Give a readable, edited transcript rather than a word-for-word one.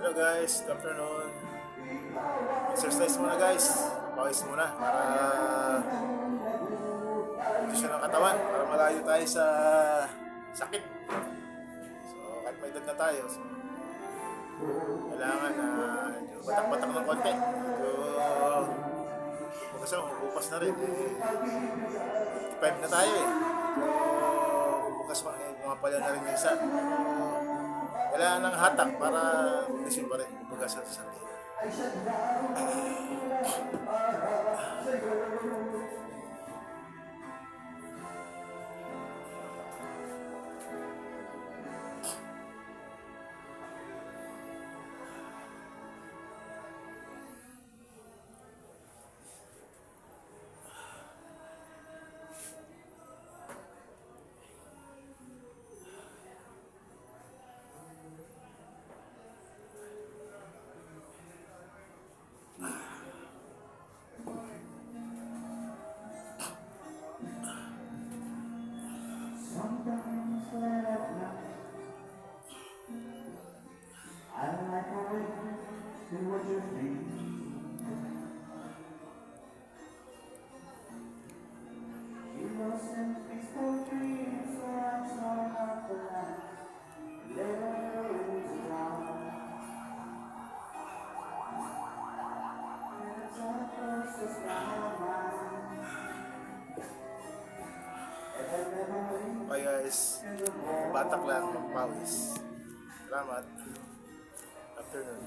Hello guys, good afternoon. Exercise muna guys. Pawis muna para kondisyon ng katawan, para malayo tayo sa sakit. So kahit may edad na tayo, so, kailangan na batak-batak ng konti. So bukas bukas na rin. 55 na tayo eh. So bukas pumapala na rin yung isa. Kailangan ng hatak para kondisyon pa rin. Bukas sa sakit. Sometimes late at night, I like a wind to what you feel. You know some peaceful dreams where I'm sorry not the light. Let it down. And it's all close to my mind. Okay guys, batak lang magpawis. Salamat. Afternoon.